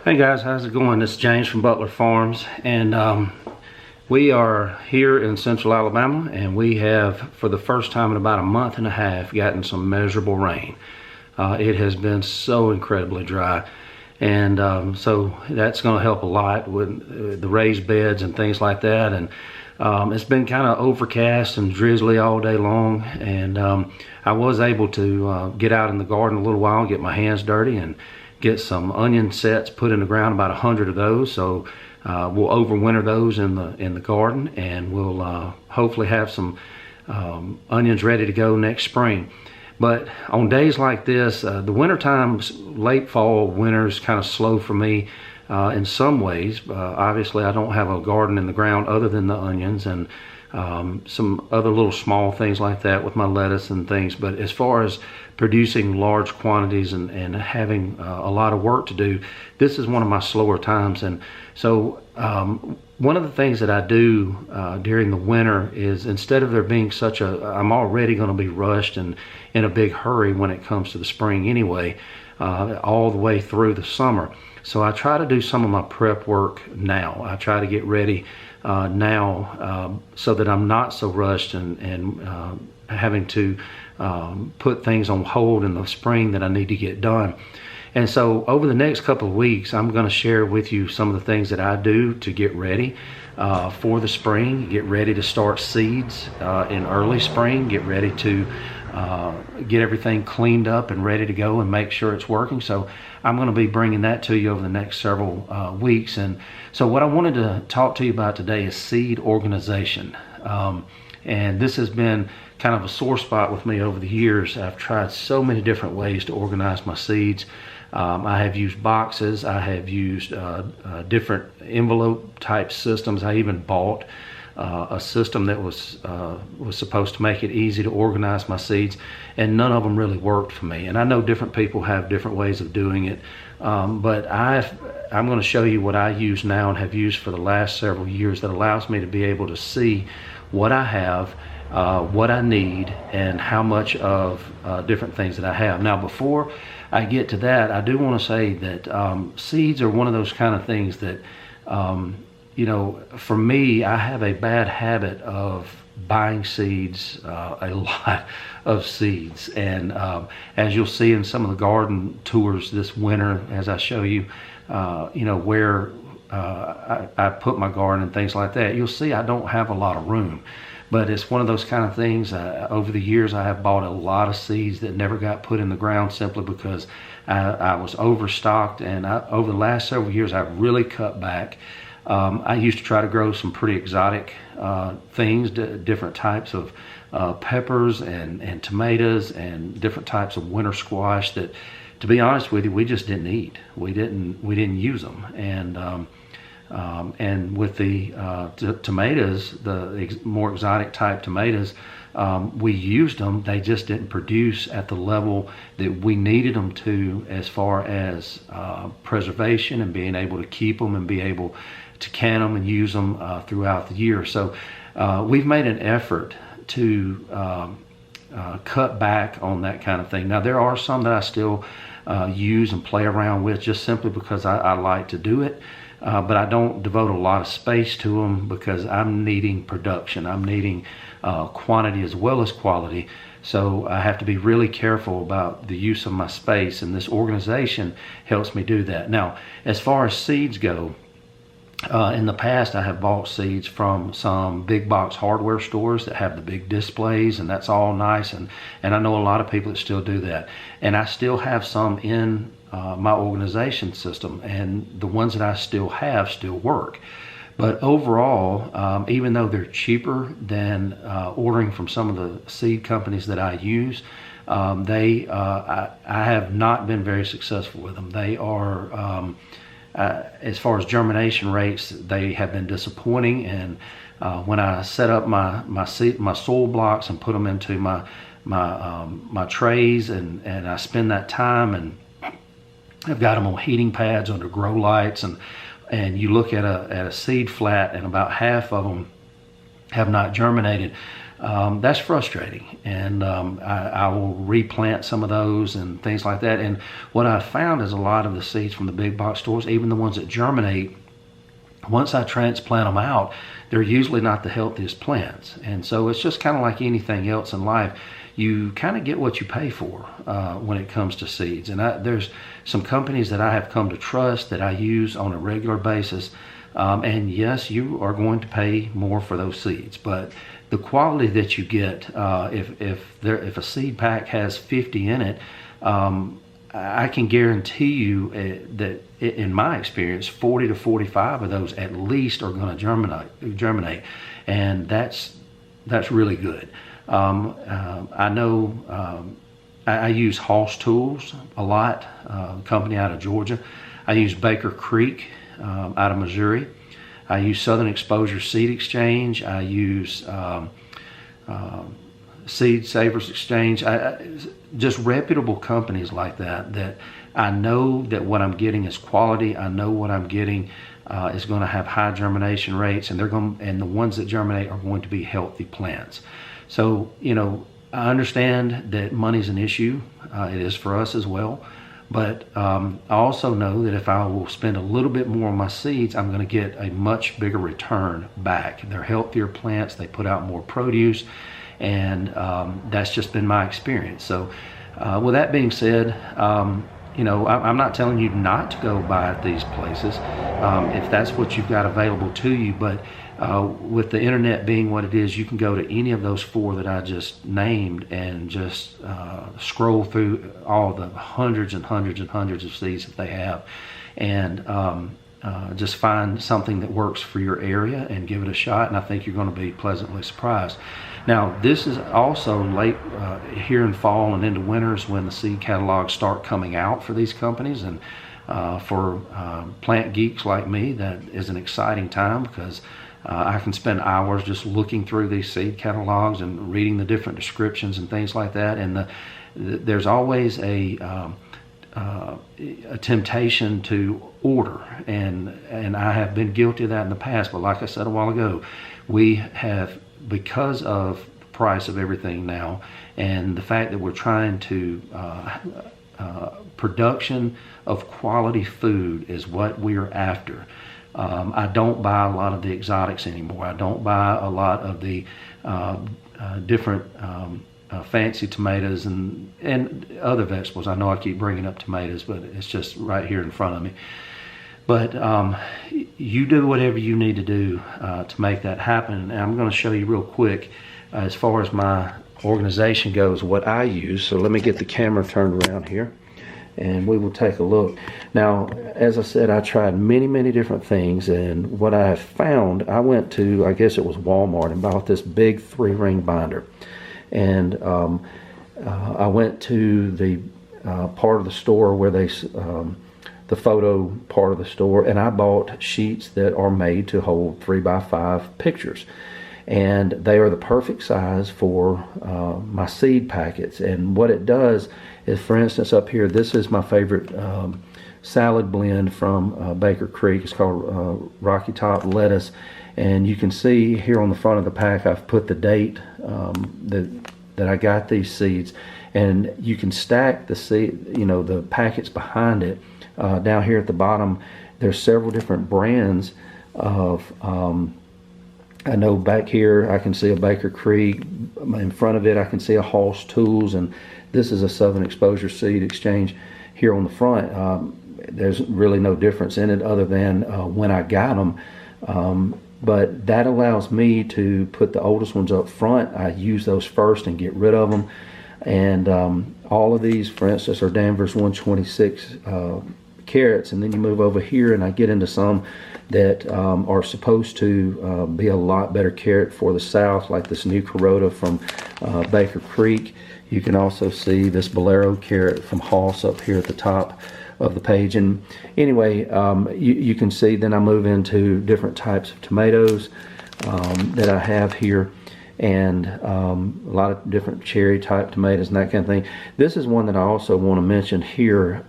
Hey guys, how's it going? This is James from Butler Farms, and we are here in Central Alabama, and we have, for the first time in about a month and a half, gotten some measurable rain. It has been so incredibly dry, and so that's going to help a lot with the raised beds and things like that. And it's been kind of overcast and drizzly all day long, and I was able to get out in the garden a little while, get my hands dirty, and get some onion sets put in the ground, about 100 of those. So we'll overwinter those in the garden, and we'll hopefully have some onions ready to go next spring. But on days like this, the winter times, late fall, winter's kind of slow for me in some ways. Obviously, I don't have a garden in the ground other than the onions and some other little small things like that with my lettuce and things. But as far as producing large quantities and having a lot of work to do, this is one of my slower times. And so one of the things that I do during the winter is, instead of there being such I'm already going to be rushed and in a big hurry when it comes to the spring anyway, all the way through the summer. So I try to do some of my prep work now. I try to get ready now so that I'm not so rushed and having to put things on hold in the spring that I need to get done. And so over the next couple of weeks, I'm going to share with you some of the things that I do to get ready for the spring, get ready to start seeds in early spring, get ready to get everything cleaned up and ready to go and make sure it's working. So I'm going to be bringing that to you over the next several weeks. And so what I wanted to talk to you about today is seed organization. And this has been kind of a sore spot with me over the years. I've tried so many different ways to organize my seeds. I have used boxes. I have used different envelope type systems. I even bought a system that was supposed to make it easy to organize my seeds, and none of them really worked for me. And I know different people have different ways of doing it, but I'm going to show you what I use now and have used for the last several years that allows me to be able to see what I have, what I need, and how much of different things that I have. Now, before I get to that, I do want to say that seeds are one of those kind of things that you know, for me, I have a bad habit of buying seeds, a lot of seeds. And as you'll see in some of the garden tours this winter, as I show you, you know, where I put my garden and things like that, you'll see I don't have a lot of room. But it's one of those kind of things. Over the years, I have bought a lot of seeds that never got put in the ground simply because I was overstocked. And over the last several years, I've really cut back. I used to try to grow some pretty exotic things, different types of peppers and tomatoes and different types of winter squash that, to be honest with you, we just didn't eat. We didn't use them. And with the tomatoes, the more exotic type tomatoes, we used them. They just didn't produce at the level that we needed them to, as far as preservation and being able to keep them and be able to can them and use them throughout the year. So we've made an effort to cut back on that kind of thing. Now, there are some that I still use and play around with just simply because I like to do it. But I don't devote a lot of space to them because I'm needing production. I'm needing quantity as well as quality. So I have to be really careful about the use of my space, and this organization helps me do that. Now, as far as seeds go, in the past, I have bought seeds from some big box hardware stores that have the big displays, and that's all nice. And I know a lot of people that still do that. And I still have some in my organization system, and the ones that I still have still work. But overall, even though they're cheaper than ordering from some of the seed companies that I use, I have not been very successful with them. They are as far as germination rates, they have been disappointing. And when I set up my soil blocks and put them into my trays, and I spend that time, and I've got them on heating pads under grow lights, and you look at a seed flat, and about half of them have not germinated. that's frustrating. And I will replant some of those and things like that. And what I found is a lot of the seeds from the big box stores, even the ones that germinate, once I transplant them out, they're usually not the healthiest plants. And so it's just kind of like anything else in life. You kind of get what you pay for when it comes to seeds. And there's some companies that I have come to trust that I use on a regular basis. And yes, you are going to pay more for those seeds, but the quality that you get, if a seed pack has 50 in it, I can guarantee you that in my experience, 40 to 45 of those at least are going to germinate, and that's really good. I know I use Hoss Tools a lot, company out of Georgia. I use Baker Creek out of Missouri. I use Southern Exposure Seed Exchange. I use Seed Savers Exchange. Just reputable companies like that I know that what I'm getting is quality. I know what I'm getting is going to have high germination rates, and the ones that germinate are going to be healthy plants. So, you know, I understand that money's an issue. It is for us as well. But I also know that if I will spend a little bit more on my seeds, I'm going to get a much bigger return back. They're healthier plants. They put out more produce. And that's just been my experience. So with that being said, you know, I'm not telling you not to go buy at these places if that's what you've got available to you. But with the internet being what it is, you can go to any of those 4 that I just named and just scroll through all the hundreds and hundreds and hundreds of seeds that they have, and just find something that works for your area and give it a shot. And I think you're going to be pleasantly surprised. Now, this is also late here in fall and into winters when the seed catalogs start coming out for these companies. And for plant geeks like me, that is an exciting time, because I can spend hours just looking through these seed catalogs and reading the different descriptions and things like that. And there's always a temptation to order, and I have been guilty of that in the past. But like I said a while ago, we have, because of the price of everything now and the fact that we're trying to production of quality food is what we're after. I don't buy a lot of the exotics anymore. I don't buy a lot of the different fancy tomatoes and other vegetables. I know I keep bringing up tomatoes, but it's just right here in front of me. But you do whatever you need to do to make that happen. And I'm going to show you real quick as far as my organization goes, what I use. So let me get the camera turned around here, and we will take a look. Now, as I said, I tried many different things, and what I have found, I went to, I guess it was Walmart, and bought this big 3-ring binder. And I went to the part of the store where they, the photo part of the store, and I bought sheets that are made to hold 3x5 pictures. And they are the perfect size for my seed packets. And what it does is, for instance, up here, this is my favorite salad blend from Baker Creek. It's called Rocky Top Lettuce. And you can see here on the front of the pack, I've put the date that I got these seeds. And you can stack the seed, you know, the packets behind it. Down here at the bottom, there's several different brands of I know back here I can see a Baker Creek. In front of it I can see a Hoss Tools, and this is a Southern Exposure Seed Exchange here on the front. There's really no difference in it other than when I got them. But that allows me to put the oldest ones up front. I use those first and get rid of them. And all of these, for instance, are Danvers 126 carrots. And then you move over here and I get into some that are supposed to be a lot better carrot for the south, like this new Carota from Baker Creek. You can also see this Bolero carrot from Hoss up here at the top of the page. And anyway, you can see then I move into different types of tomatoes that I have here. and a lot of different cherry type tomatoes and that kind of thing. This is one that I also want to mention here.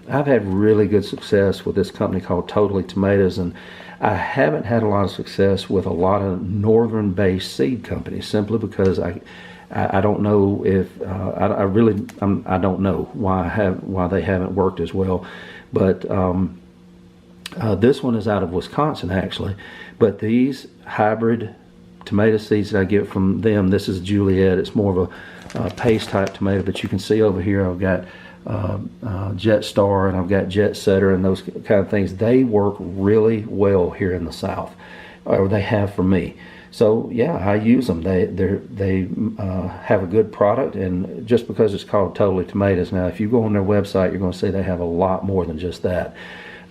I've had really good success with this company called Totally Tomatoes, and I haven't had a lot of success with a lot of northern based seed companies, simply because I don't know if I don't know why they haven't worked as well. But this one is out of Wisconsin actually, but these hybrid tomato seeds that I get from them, this is Juliet. It's more of a paste type tomato, but you can see over here I've got Jet Star and I've got Jet Setter and those kind of things. They work really well here in the South, or they have for me. So yeah, I use them. They have a good product, and just because it's called Totally Tomatoes. Now, if you go on their website, you're going to see they have a lot more than just that.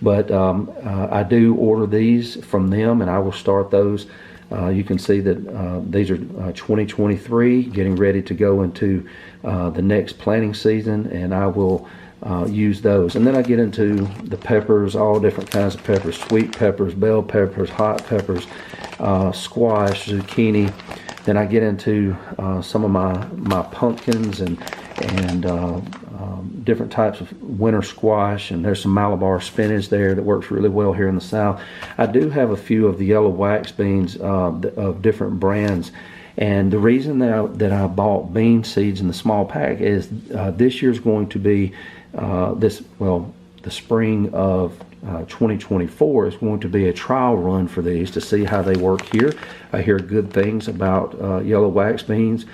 But I do order these from them, and I will start those. You can see that these are 2023, getting ready to go into the next planting season, and I will use those. And then I get into the peppers, all different kinds of peppers: sweet peppers, bell peppers, hot peppers, squash, zucchini. Then I get into some of my pumpkins and different types of winter squash, and there's some Malabar spinach there that works really well here in the South. I do have a few of the yellow wax beans of different brands, and the reason that I bought bean seeds in the small pack is this year's going to be the spring of 2024 is going to be a trial run for these to see how they work here. I hear good things about yellow wax beans,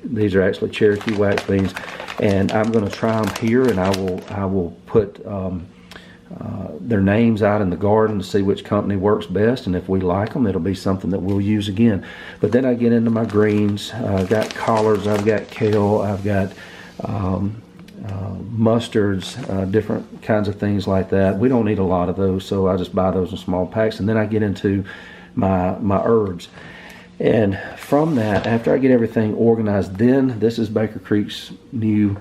these are actually Cherokee wax beans, and I'm going to try them here, and I will put their names out in the garden to see which company works best, and if we like them, it'll be something that we'll use again. But then I get into my greens. I've got collards, I've got kale, I've got mustards, different kinds of things like that. We don't need a lot of those, so I just buy those in small packs. And then I get into my herbs. And from that, after I get everything organized, then this is Baker Creek's new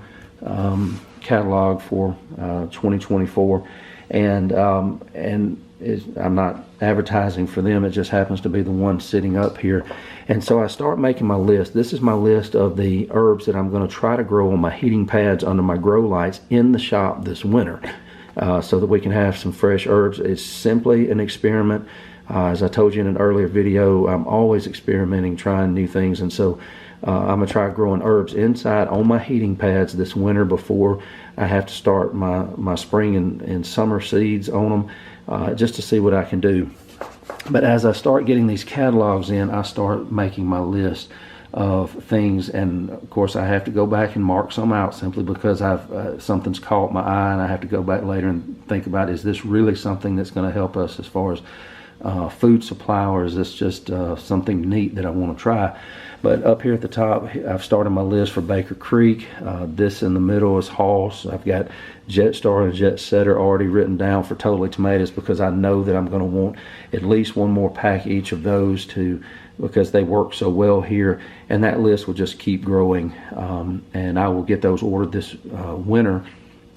catalog for 2024. And I'm not advertising for them, it just happens to be the one sitting up here. And so I start making my list. This is my list of the herbs that I'm going to try to grow on my heating pads under my grow lights in the shop this winter, so that we can have some fresh herbs. It's simply an experiment. As I told you in an earlier video, I'm always experimenting, trying new things, and so I'm going to try growing herbs inside on my heating pads this winter before I have to start my spring and summer seeds on them, just to see what I can do. But as I start getting these catalogs in, I start making my list of things, and of course I have to go back and mark some out simply because something's caught my eye, and I have to go back later and think about, is this really something that's going to help us as far as food supply, or is this just something neat that I want to try? But up here at the top, I've started my list for Baker Creek. This in the middle is Hoss. I've got Jet Star and Jet Setter already written down for Totally Tomatoes, because I know that I'm going to want at least one more pack each of those because they work so well here, and that list will just keep growing. And I will get those ordered this winter,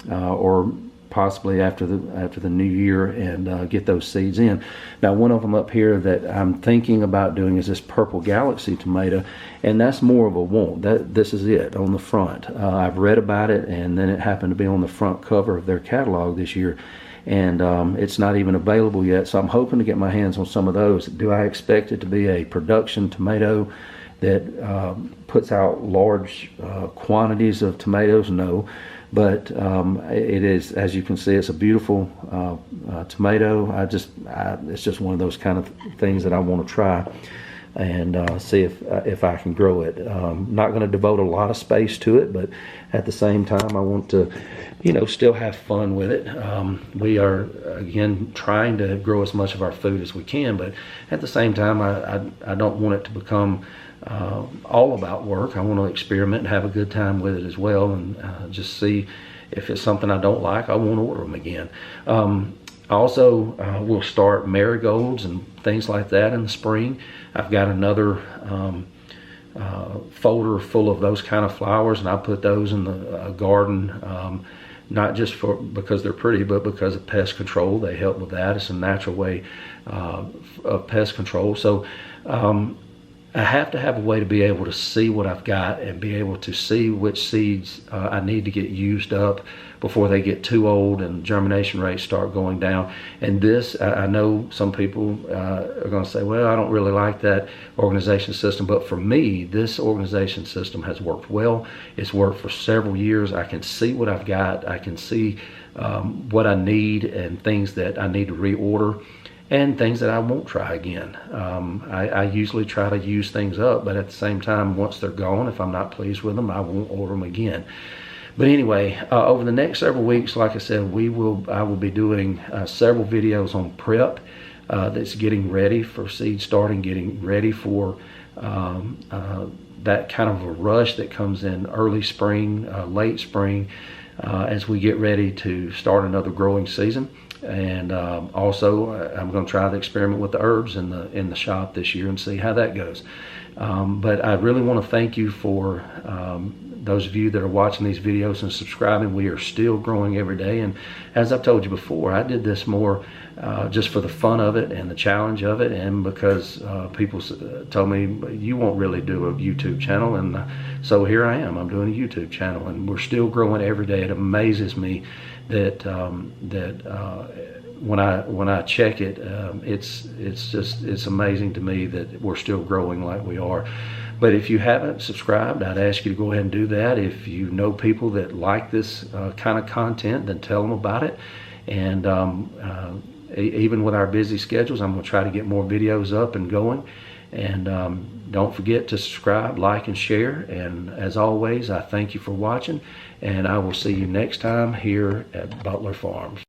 or possibly after the new year, and get those seeds in. Now, one of them up here that I'm thinking about doing is this Purple Galaxy tomato, and that's more of a want. This is it on the front. I've read about it, and then it happened to be on the front cover of their catalog this year, and it's not even available yet, so I'm hoping to get my hands on some of those. Do I expect it to be a production tomato that puts out large quantities of tomatoes? No. But it is, as you can see, it's a beautiful tomato. It's just one of those kind of things that I want to try and see if I can grow it. Not going to devote a lot of space to it, but at the same time, I want to, still have fun with it. We are, again, trying to grow as much of our food as we can, but at the same time, I don't want it to become all about work. I want to experiment and have a good time with it as well, and just see if it's something I don't like, I won't order them again. Also, we'll start marigolds and things like that in the spring. I've got another folder full of those kind of flowers, and I put those in the garden not just because they're pretty, but because of pest control. They help with that. It's a natural way of pest control. So I have to have a way to be able to see what I've got and be able to see which seeds I need to get used up before they get too old and germination rates start going down. And this, I know some people are going to say, well, I don't really like that organization system. But for me, this organization system has worked well. It's worked for several years. I can see what I've got. I can see what I need and things that I need to reorder, and things that I won't try again. I usually try to use things up, but at the same time, once they're gone, if I'm not pleased with them, I won't order them again. But anyway, over the next several weeks, like I said, I will be doing several videos on prep that's getting ready for seed starting, getting ready for that kind of a rush that comes in early spring, late spring, as we get ready to start another growing season. And also, I'm going to try the experiment with the herbs in the shop this year and see how that goes. But I really want to thank you for those of you that are watching these videos and subscribing. We are still growing every day. And as I've told you before, I did this more just for the fun of it and the challenge of it, and because people told me, you won't really do a YouTube channel. And so here I am. I'm doing a YouTube channel, and we're still growing every day. It amazes me that when I check it, it's amazing to me that we're still growing like we are. But if you haven't subscribed, I'd ask you to go ahead and do that. If you know people that like this kind of content, then tell them about it. And even with our busy schedules, I'm going to try to get more videos up and going. And don't forget to subscribe, like, and share. And as always, I thank you for watching, and I will see you next time here at Butler Farms.